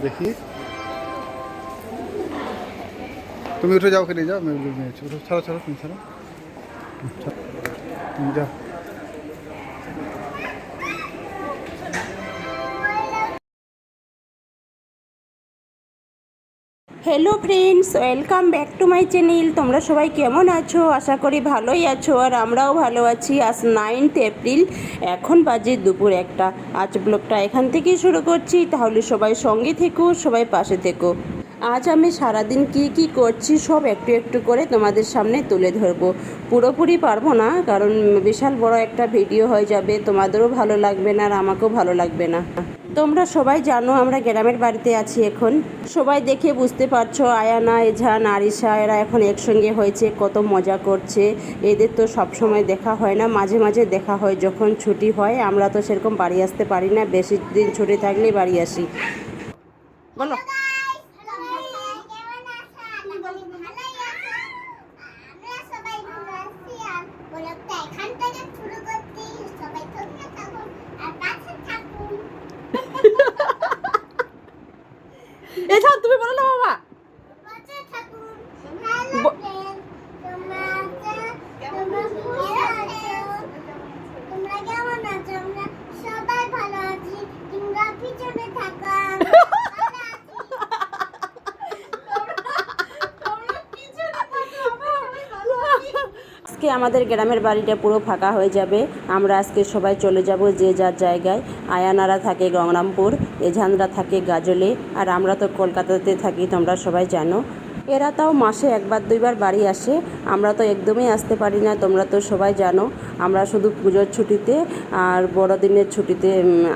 দেখি তুমি উঠে যাও, খেলে যাও, আমি নিয়েছি। উঠো, ছাড়ো ছাড়ো, তুমি ছাড়ো, তুমি যাও। Hello friends, welcome back to my channel. তোমরা সবাই কেমন আছো? আশা করি ভালোই আছো, আর আমরাও ভালো আছি। আজ 9th এপ্রিল, এখন বাজে দুপুর 1টা। আজ ব্লগটা এখান থেকেই শুরু করছি, তাহলে সবাই সঙ্গে থেকো, সবাই পাশে থেকো। আজ আমি সারাদিন কি করছি সব একটু একটু করে তোমাদের সামনে তুলে ধরবো। পুরোপুরি পারবো না, কারণ বিশাল বড় একটা ভিডিও হয়ে যাবে, তোমাদেরও ভালো লাগবে না আর আমাকেও ভালো লাগবে না। তোমরা সবাই জানো আমরা গ্রামের বাড়িতে আছি এখন। সবাই দেখে বুঝতে পারছো, আয়ানা, এজান, আরিশা এরা এখন একসঙ্গে হয়েছে, কত মজা করছে। এদের তো সব সময় দেখা হয় না, মাঝে মাঝে দেখা হয় যখন ছুটি হয়। আমরা তো সেরকম বাড়ি আসতে পারি না, বেশি দিন ছুটি থাকলেই বাড়ি আসি। বলো। তুমি বলো না বাবা। আজকে আমাদের গ্রামের বাড়িটা পুরো ফাঁকা হয়ে যাবে। আমরা আজকে সবাই চলে যাব যে যার জায়গায়। আয়ানারা থাকে গঙ্গারামপুর, এঝানরা থাকে গাজলে, আর আমরা তো কলকাতাতে থাকি, তোমরা সবাই জানো। এরা তাও মাসে একবার দুইবার বাড়ি আসে, আমরা তো একদমই আসতে পারি না, তোমরা তো সবাই জানো। আমরা শুধু পুজোর ছুটিতে আর বড়দিনের ছুটিতে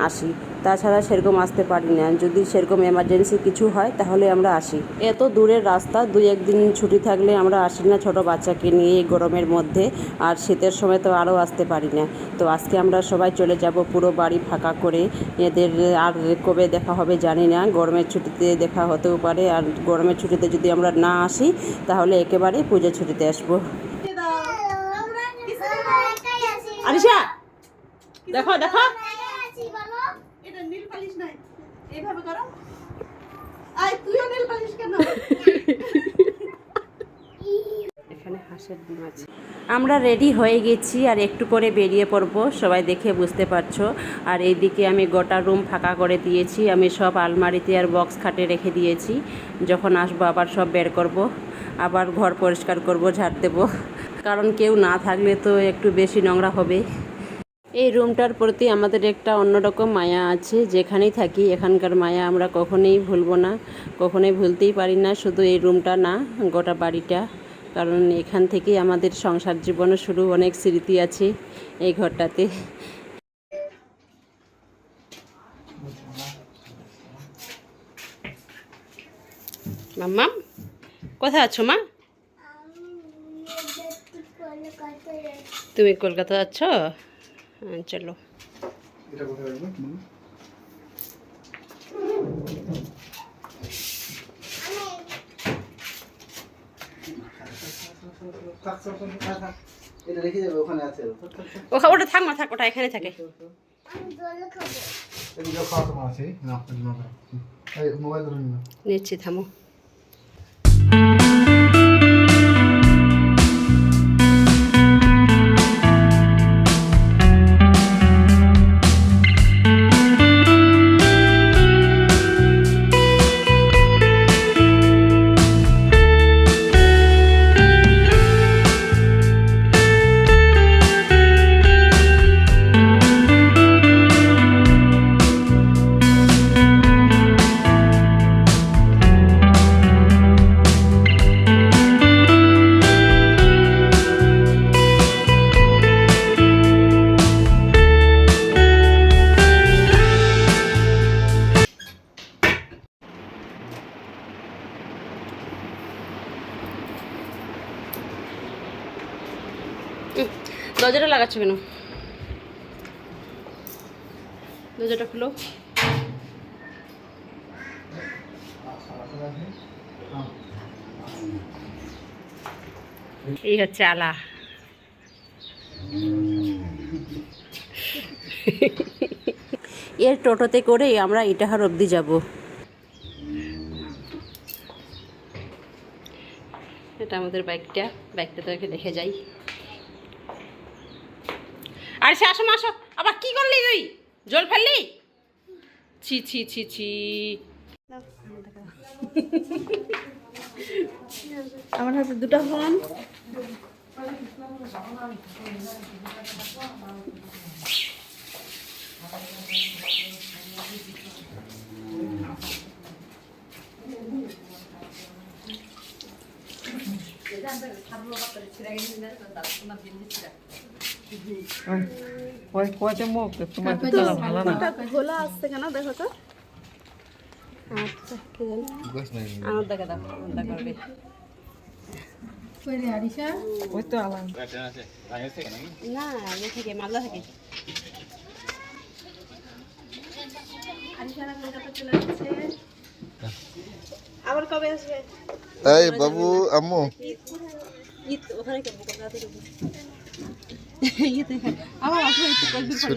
আসি, তাছাড়া সেরকম আসতে পারি না। যদি সেরকম এমার্জেন্সি কিছু হয় তাহলে আমরা আসি। এত দূরের রাস্তা, 2-1 দিন ছুটি থাকলে আমরা আসি না ছোট বাচ্চাকে নিয়ে এই গরমের মধ্যে, আর শীতের সময় তো আরও আসতে পারি না। তো আজকে আমরা সবাই চলে যাব পুরো বাড়ি ফাঁকা করে। এদের আর কবে দেখা হবে জানি না, গরমের ছুটিতে দেখা হতেও পারে, আর গরমের ছুটিতে যদি আমরা না আসি তাহলে একেবারেই পুজোর ছুটিতে আসবো। আরিশা দেখো দেখো, এটা নীল পালিশ নাই, এইভাবে করো। আই তুইও নীল পালিশ কেন? এখানে হাঁসের ডিম আছে। আমরা রেডি হয়ে গেছি আর একটু পরে বেরিয়ে পড়বো, সবাই দেখে বুঝতে পারছো। আর এইদিকে আমি গোটা রুম ফাঁকা করে দিয়েছি, আমি সব আলমারিতে আর বক্স খাটে রেখে দিয়েছি। যখন আসবো আবার সব বের করব, আবার ঘর পরিষ্কার করব, ঝাড় দেবো, কারণ কেউ না থাকলে তো একটু বেশি নোংরা হবে। এই রুমটার প্রতি আমাদের একটা অন্যরকম মায়া আছে, যেখানেই থাকি এখানকার মায়া আমরা কখনোই ভুলবো না, কখনোই ভুলতেই পারি না। শুধু এই রুমটা না, গোটা বাড়িটা, কারণ এখান থেকেই আমাদের সংসার জীবনও শুরু, অনেক স্মৃতি আছে এই ঘরটাতে। মাম্মা কোথায় আছো মা? তুমি কলকাতা যাচ্ছ? চলো। ওটা থাক না, থাক, ওটা এখানে থাকে। নিচ্ছি, থামো। দরজাটা লাগাচ্ছ কেন? দরজাটা খুলো। এই হচ্ছে আলা। এর টোটোতে করে আমরা ইটাহার অবধি যাব। আমাদের বাইকটা তো রেখে যাই। আর সে আসো আসো, আবার কি করলি তুই? জল ফেললি? ছি ছি ছি ছি। আমার হাতে দুটো ফোন। খোলা আসছে কেন দেখো তো। আমার দেখা দাও, করবে না আগে থেকে মালদা থেকে। আবার কবে আসবে? এই বাবু আম্মু ঈদ ওখানে কেমন কলকাতা থেকে আবার আসবে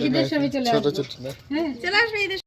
ঈদের সময় চলে ছোট আসবে। ছোট না হ্যাঁ চলে আসবে ঈদের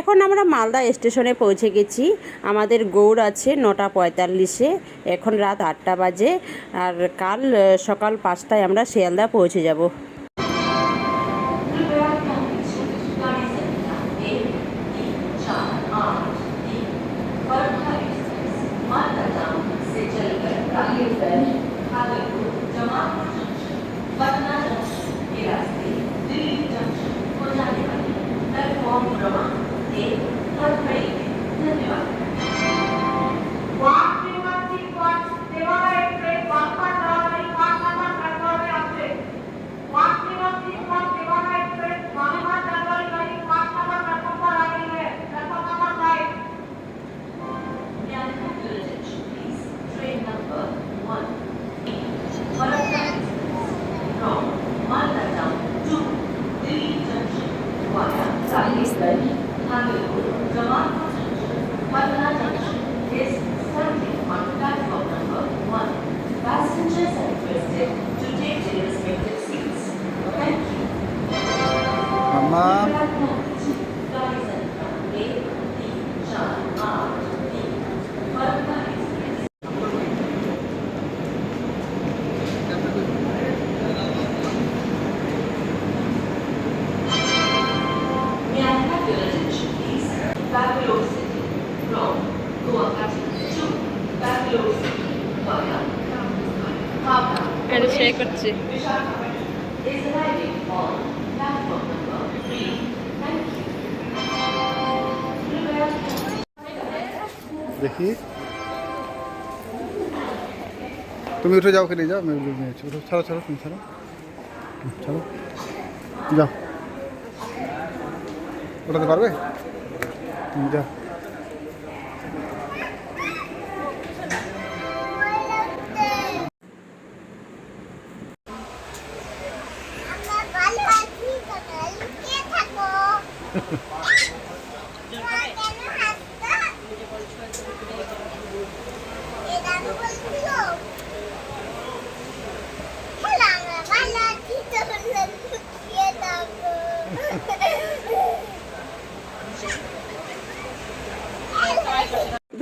এখন আমরা মালদা স্টেশনে পৌঁছে গেছি। আমাদের গৌড় আছে 9:45-এ, এখন রাত 8টা বাজে। আর কাল সকাল 5টায় আমরা শিয়ালদা পৌঁছে যাব। Passengers are requested to take their respective seats. Thank you. Mamma May I have your attention, please? Bangalore City from Guwahati to Bangalore City via Howrah. এটা শেয়ার করছি। Is arriving on platform number 3. Thank you. দেখি তুমি উঠে যাও, খেলে যাও, মেয়ে নিয়েছি। উঠো, ছাড়ো ছাড়ো, তুমি ছাড়ো, ছাড়ো, যাও। ওঠাতে পারবে? যাও।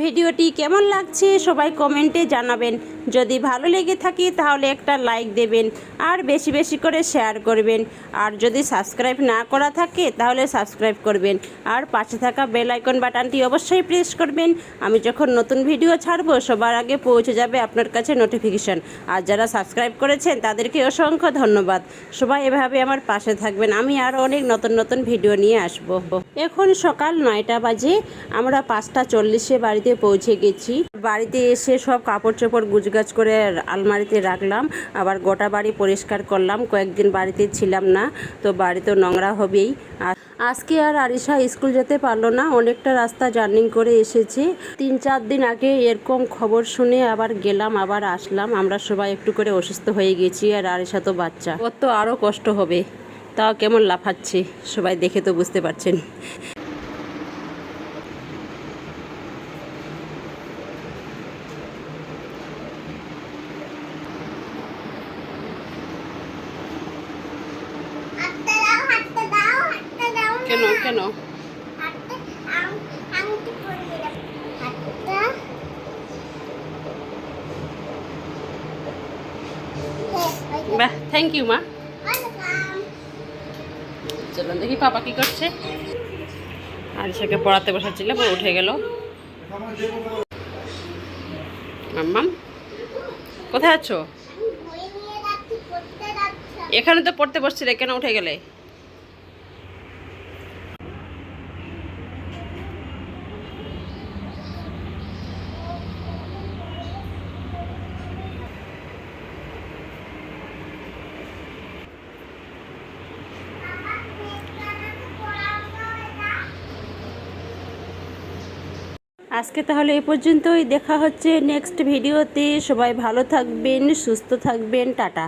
ভিডিওটি কেমন লাগছে সবাই কমেন্টে জানাবেন। যদি ভালো লেগে থাকে তাহলে একটা লাইক দেবেন আর বেশি বেশি করে শেয়ার করবেন। আর যদি সাবস্ক্রাইব না করা থাকে তাহলে সাবস্ক্রাইব করবেন আর পাশে থাকা বেল আইকন বাটনটি অবশ্যই প্রেস করবেন। আমি যখন নতুন ভিডিও ছাড়বো সবার আগে পৌঁছে যাবে আপনার কাছে নোটিফিকেশন। আর যারা সাবস্ক্রাইব করেছেন তাদেরকে অসংখ্য ধন্যবাদ। সবাই এভাবে আমার পাশে থাকবেন, আমি আরও অনেক নতুন নতুন ভিডিও নিয়ে আসব। এখন সকাল 9টা বাজে, আমরা 5:40-এ বাড়িতে পৌঁছে গেছি। বাড়িতে এসে সব কাপড় চোপড় গুছগাছ করে আলমারিতে রাখলাম, আবার গোটা বাড়ি পরিষ্কার করলাম। কয়েকদিন বাড়িতে ছিলাম না, তো বাড়ি তো নোংরা হবেই। আর আজকে আর আরিশা স্কুল যেতে পারলো না, অনেকটা রাস্তা জার্নি করে এসেছে। 3-4 দিন আগে এরকম খবর শুনে আবার গেলাম, আবার আসলাম। আমরা সবাই একটু করে অসুস্থ হয়ে গেছি, আর আরিশা তো বাচ্চা, ওর তো আরও কষ্ট হবে। তাও কেমন লাফাচ্ছে সবাই দেখে তো বুঝতে পারছেন। কেন কেন বাহ, থ্যাংক ইউ মা। চলুন দেখি পাপা কি করছে। আরিশাকে পড়াতে বসাচ্ছিলাম, ও উঠে গেল। মাম্মাম কোথায় আছো? এখানে তো পড়তে বসছিলে, কেন উঠে গেলে? আজকে তাহলে এই পর্যন্তই, দেখা হচ্ছে নেক্সট ভিডিওতে। সবাই ভালো থাকবেন, সুস্থ থাকবেন, টাটা।